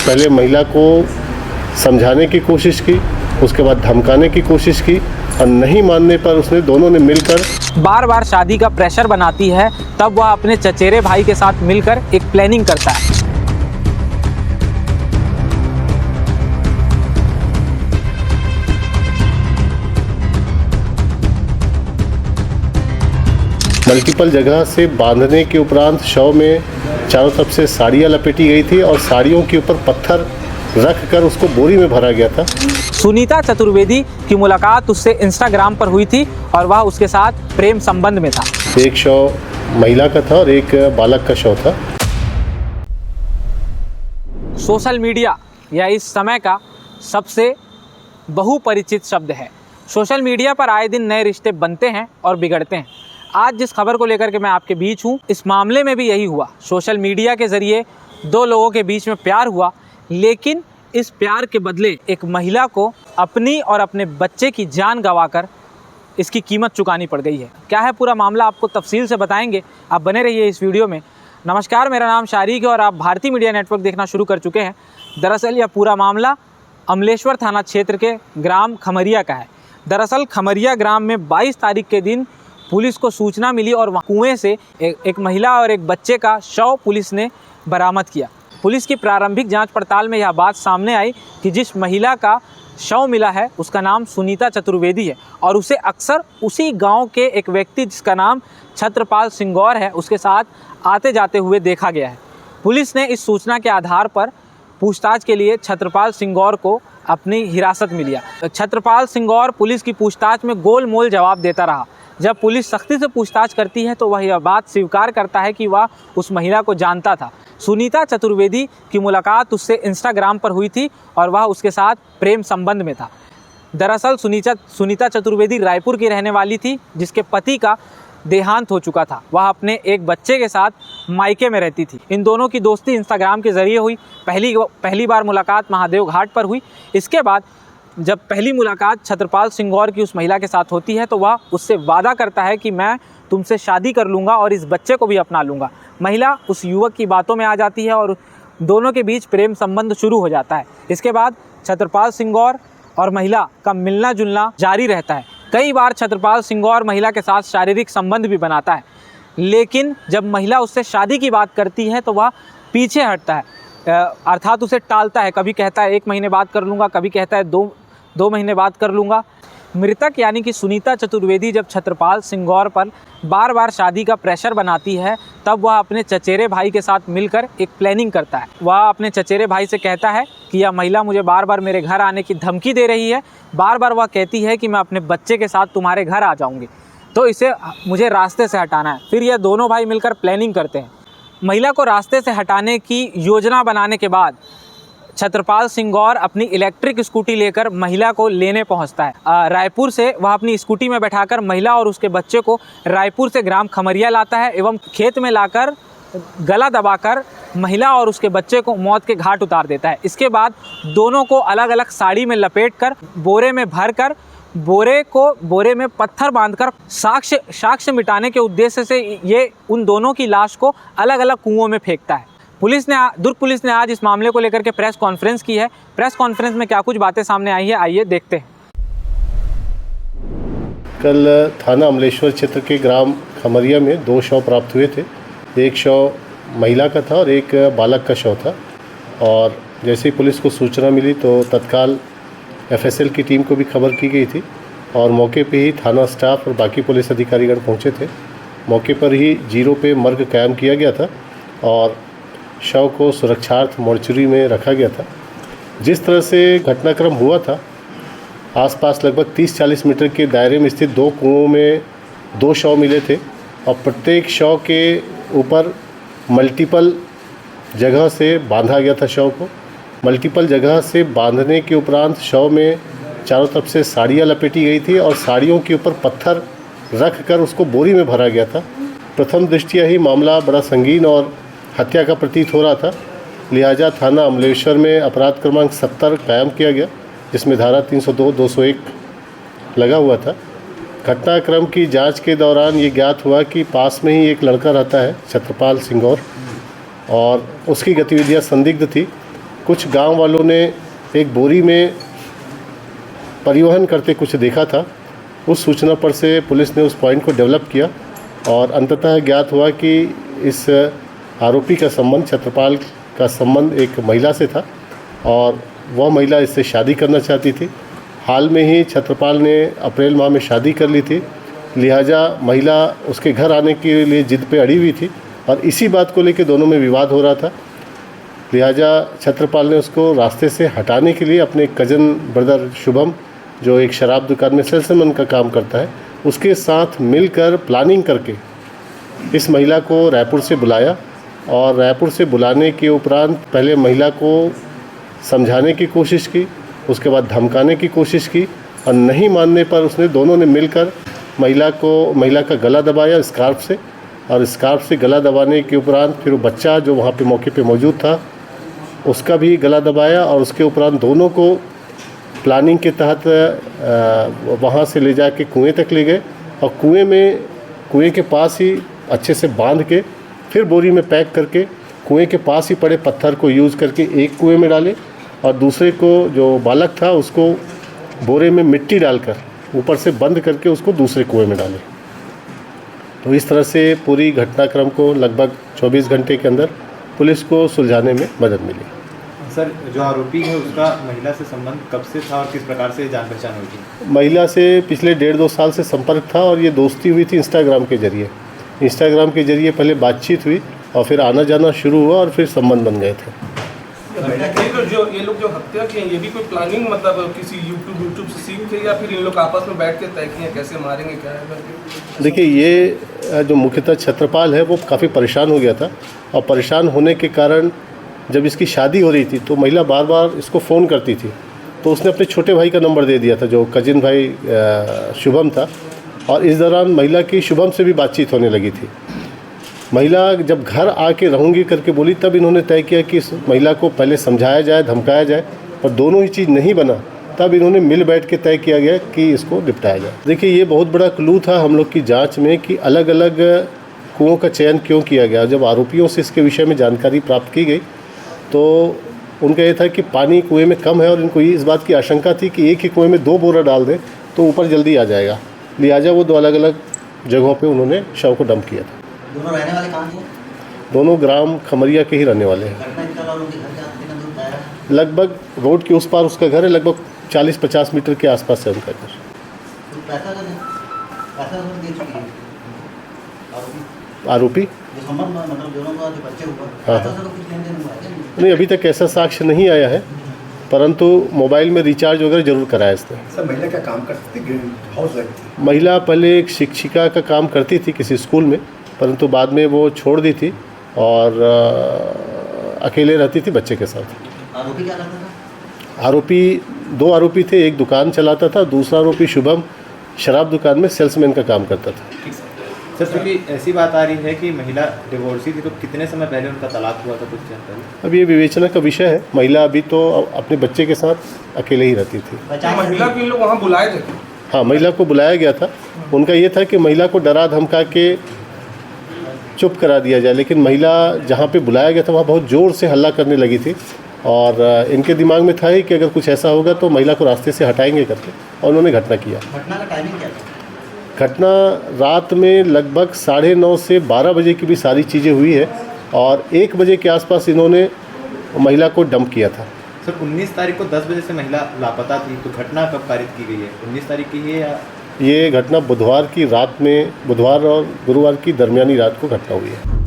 पहले महिला को समझाने की कोशिश की, उसके बाद धमकाने की कोशिश की और नहीं मानने पर उसने दोनों ने मिलकर बार बार शादी का प्रेशर बनाती है। तब वह अपने चचेरे भाई के साथ मिलकर एक प्लानिंग करता है। मल्टीपल जगह से बांधने के उपरांत शव में चारों तरफ से साड़ियाँ लपेटी गई थी और साड़ियों के ऊपर पत्थर रख कर उसको बोरी में भरा गया था। सुनीता चतुर्वेदी की मुलाकात उससे इंस्टाग्राम पर हुई थी और वह उसके साथ प्रेम संबंध में था। एक शव महिला का था और एक बालक का शव था। सोशल मीडिया यह इस समय का सबसे बहुपरिचित शब्द है। सोशल मीडिया पर आए दिन नए रिश्ते बनते हैं और बिगड़ते हैं। आज जिस खबर को लेकर के मैं आपके बीच हूँ, इस मामले में भी यही हुआ। सोशल मीडिया के ज़रिए दो लोगों के बीच में प्यार हुआ, लेकिन इस प्यार के बदले एक महिला को अपनी और अपने बच्चे की जान गंवाकर इसकी कीमत चुकानी पड़ गई है। क्या है पूरा मामला, आपको तफसील से बताएंगे। आप बने रहिए इस वीडियो में। नमस्कार, मेरा नाम शारिक है और आप भारतीय मीडिया नेटवर्क देखना शुरू कर चुके हैं। दरअसल यह पूरा मामला अमलेश्वर थाना क्षेत्र के ग्राम खमरिया का है। दरअसल खमरिया ग्राम में 22 तारीख के दिन पुलिस को सूचना मिली और कुएं से एक महिला और एक बच्चे का शव पुलिस ने बरामद किया। पुलिस की प्रारंभिक जांच पड़ताल में यह बात सामने आई कि जिस महिला का शव मिला है उसका नाम सुनीता चतुर्वेदी है और उसे अक्सर उसी गांव के एक व्यक्ति जिसका नाम छत्रपाल सिंगौर है उसके साथ आते जाते हुए देखा गया है। पुलिस ने इस सूचना के आधार पर पूछताछ के लिए छत्रपाल सिंगौर को अपनी हिरासत में लिया। छत्रपाल सिंगौर पुलिस की पूछताछ में गोल मोल जवाब देता रहा। जब पुलिस सख्ती से पूछताछ करती है तो वह यह बात स्वीकार करता है कि वह उस महिला को जानता था। सुनीता चतुर्वेदी की मुलाकात उससे इंस्टाग्राम पर हुई थी और वह उसके साथ प्रेम संबंध में था। दरअसल सुनीता चतुर्वेदी रायपुर की रहने वाली थी, जिसके पति का देहांत हो चुका था। वह अपने एक बच्चे के साथ मायके में रहती थी। इन दोनों की दोस्ती इंस्टाग्राम के ज़रिए हुई। पहली बार मुलाकात महादेव घाट पर हुई। इसके बाद जब पहली मुलाकात छत्रपाल सिंगौर की उस महिला के साथ होती है तो वह उससे वादा करता है कि मैं तुमसे शादी कर लूँगा और इस बच्चे को भी अपना लूँगा। महिला उस युवक की बातों में आ जाती है और दोनों के बीच प्रेम संबंध शुरू हो जाता है। इसके बाद छत्रपाल सिंगौर और महिला का मिलना जुलना जारी रहता है। कई बार छत्रपाल सिंगौर महिला के साथ शारीरिक संबंध भी बनाता है, लेकिन जब महिला उससे शादी की बात करती है तो वह पीछे हटता है, अर्थात उसे टालता है। कभी कहता है 1 महीने बाद कर लूँगा, कभी कहता है 2 महीने बाद कर लूँगा। मृतक यानी कि सुनीता चतुर्वेदी जब छत्रपाल सिंगौर पर बार बार शादी का प्रेशर बनाती है, तब वह अपने चचेरे भाई के साथ मिलकर एक प्लानिंग करता है। वह अपने चचेरे भाई से कहता है कि यह महिला मुझे बार बार मेरे घर आने की धमकी दे रही है। बार बार वह कहती है कि मैं अपने बच्चे के साथ तुम्हारे घर आ जाऊँगी, तो इसे मुझे रास्ते से हटाना है। फिर यह दोनों भाई मिलकर प्लानिंग करते हैं। महिला को रास्ते से हटाने की योजना बनाने के बाद छत्रपाल सिंगौर अपनी इलेक्ट्रिक स्कूटी लेकर महिला को लेने पहुंचता है। रायपुर से वह अपनी स्कूटी में बैठाकर महिला और उसके बच्चे को रायपुर से ग्राम खमरिया लाता है एवं खेत में लाकर गला दबाकर महिला और उसके बच्चे को मौत के घाट उतार देता है। इसके बाद दोनों को अलग अलग साड़ी में लपेटकर बोरे में भरकर बोरे में पत्थर बांधकर साक्ष्य मिटाने के उद्देश्य से ये उन दोनों की लाश को अलग अलग कुओं में फेंकता है। दुर्ग पुलिस ने आज इस मामले को लेकर के प्रेस कॉन्फ्रेंस की है। प्रेस कॉन्फ्रेंस में क्या कुछ बातें सामने आई है, आइए देखते हैं। कल थाना अमलेश्वर क्षेत्र के ग्राम खमरिया में 2 शव प्राप्त हुए थे। एक शव महिला का था और एक बालक का शव था। और जैसे ही पुलिस को सूचना मिली तो तत्काल एफएसएल की टीम को भी खबर की गई थी और मौके पे ही थाना स्टाफ और बाकी पुलिस अधिकारीगण पहुंचे थे। मौके पर ही 0 पे मर्ग कायम किया गया था और शव को सुरक्षार्थ मोर्चरी में रखा गया था। जिस तरह से घटनाक्रम हुआ था, आसपास लगभग 30-40 मीटर के दायरे में स्थित 2 कुओं में 2 शव मिले थे और प्रत्येक शव के ऊपर मल्टीपल जगह से बांधा गया था शव को। मल्टीपल जगह से बांधने के उपरांत शव में चारों तरफ से साड़ियाँ लपेटी गई थी और साड़ियों के ऊपर पत्थर रख कर उसको बोरी में भरा गया था। प्रथम दृष्टया ही मामला बड़ा संगीन और हत्या का प्रतीत हो रहा था, लिहाजा थाना अमलेश्वर में अपराध क्रमांक 70 कायम किया गया, जिसमें धारा 302, 201 लगा हुआ था। घटनाक्रम की जांच के दौरान ये ज्ञात हुआ कि पास में ही एक लड़का रहता है छत्रपाल सिंगौर और उसकी गतिविधियां संदिग्ध थी। कुछ गांव वालों ने एक बोरी में परिवहन करते कुछ देखा था। उस सूचना पर से पुलिस ने उस पॉइंट को डेवलप किया और अंततः ज्ञात हुआ कि इस आरोपी का संबंध, छत्रपाल का संबंध एक महिला से था और वह महिला इससे शादी करना चाहती थी। हाल में ही छत्रपाल ने अप्रैल माह में शादी कर ली थी, लिहाजा महिला उसके घर आने के लिए जिद पे अड़ी हुई थी और इसी बात को लेकर दोनों में विवाद हो रहा था। लिहाजा छत्रपाल ने उसको रास्ते से हटाने के लिए अपने कज़न ब्रदर शुभम, जो एक शराब दुकान में सेल्समैन का काम करता है, उसके साथ मिलकर प्लानिंग करके इस महिला को रायपुर से बुलाया और रायपुर से बुलाने के उपरांत पहले महिला को समझाने की कोशिश की, उसके बाद धमकाने की कोशिश की और नहीं मानने पर दोनों ने मिलकर महिला का गला दबाया स्कार्फ से और स्कार्फ से गला दबाने के उपरांत फिर वो बच्चा जो वहाँ पे मौके पे मौजूद था उसका भी गला दबाया और उसके उपरांत दोनों को प्लानिंग के तहत वहाँ से ले जाके कुएं तक ले गए और कुएं के पास ही अच्छे से बांध के फिर बोरी में पैक करके कुएं के पास ही पड़े पत्थर को यूज़ करके एक कुएं में डाले और दूसरे को जो बालक था उसको बोरे में मिट्टी डालकर ऊपर से बंद करके उसको दूसरे कुएं में डाले। तो इस तरह से पूरी घटनाक्रम को लगभग 24 घंटे के अंदर पुलिस को सुलझाने में मदद मिली। सर, जो आरोपी है उसका महिला से संबंध कब से था और किस प्रकार से जान पहचान हुई थी? महिला से पिछले 1.5-2 साल से संपर्क था और ये दोस्ती हुई थी इंस्टाग्राम के जरिए। पहले बातचीत हुई और फिर आना जाना शुरू हुआ और फिर संबंध बन गए थे। जो ये लोग जो हत्या किए ये भी कोई प्लानिंग मतलब किसी यूट्यूब से सीख थे या फिर इन लोग आपस में बैठ के तय किए कैसे मारेंगे क्या है? देखिए, ये जो मुख्यतः छत्रपाल है वो काफ़ी परेशान हो गया था और परेशान होने के कारण जब इसकी शादी हो रही थी तो महिला बार बार इसको फ़ोन करती थी, तो उसने अपने छोटे भाई का नंबर दे दिया था जो कजिन भाई शुभम था और इस दौरान महिला की शुभम से भी बातचीत होने लगी थी। महिला जब घर आके रहूँगी करके बोली तब इन्होंने तय किया कि इस महिला को पहले समझाया जाए, धमकाया जाए और दोनों ही चीज़ नहीं बना तब इन्होंने मिल बैठ के तय किया गया कि इसको निपटाया जाए। देखिए, ये बहुत बड़ा क्लू था हम लोग की जांच में कि अलग अलग कुओं का चयन क्यों किया गया। जब आरोपियों से इसके विषय में जानकारी प्राप्त की गई तो उनका ये था कि पानी कुएं में कम है और इनको इस बात की आशंका थी कि एक ही कुएं में 2 बोरा डाल दें तो ऊपर जल्दी आ जाएगा। लिहाजा वो 2 अलग अलग जगहों पे उन्होंने शव को डंप किया था। दोनों रहने वाले कहाँ थे? दोनों ग्राम खमरिया के ही रहने वाले हैं। लगभग रोड के उस पार उसका घर है, लगभग 40-50 मीटर के आसपास है उनका घर। आरोपी हाँ, नहीं, अभी तक ऐसा साक्ष्य नहीं आया है, परंतु मोबाइल में रिचार्ज वगैरह जरूर कराया इसने। सर, महिला क्या काम करती थी? हाउस वाइफ थी। महिला पहले एक शिक्षिका का काम करती थी किसी स्कूल में, परंतु बाद में वो छोड़ दी थी और अकेले रहती थी बच्चे के साथ। आरोपी क्या करता था? आरोपी 2 आरोपी थे, एक दुकान चलाता था, दूसरा आरोपी शुभम शराब दुकान में सेल्समैन का काम करता था। सर, क्योंकि ऐसी बात आ रही है कि महिला डिवोर्सी थी, तो कितने समय पहले उनका तलाक हुआ था, कुछ जानकारी? अब ये विवेचना का विषय है। महिला अभी तो अपने बच्चे के साथ अकेले ही रहती थी। महिला को इन लोग वहाँ बुलाए थे? हाँ, महिला को बुलाया गया था। उनका ये था कि महिला को डरा धमका के चुप करा दिया जाए, लेकिन महिला जहाँ पे बुलाया गया था वहाँ बहुत ज़ोर से हल्ला करने लगी थी और इनके दिमाग में था ही कि अगर कुछ ऐसा होगा तो महिला को रास्ते से हटाएंगे करके, और उन्होंने घटना किया। घटना का टाइमिंग क्या था? घटना रात में लगभग 9:30 से 12 बजे की भी सारी चीज़ें हुई है और 1 बजे के आसपास इन्होंने महिला को डंप किया था। सर, 19 तारीख को 10 बजे से महिला लापता थी, तो घटना कब पारित की गई है? 19 तारीख की है या? ये घटना बुधवार की रात में, बुधवार और गुरुवार की दरमियानी रात को घटना हुई है।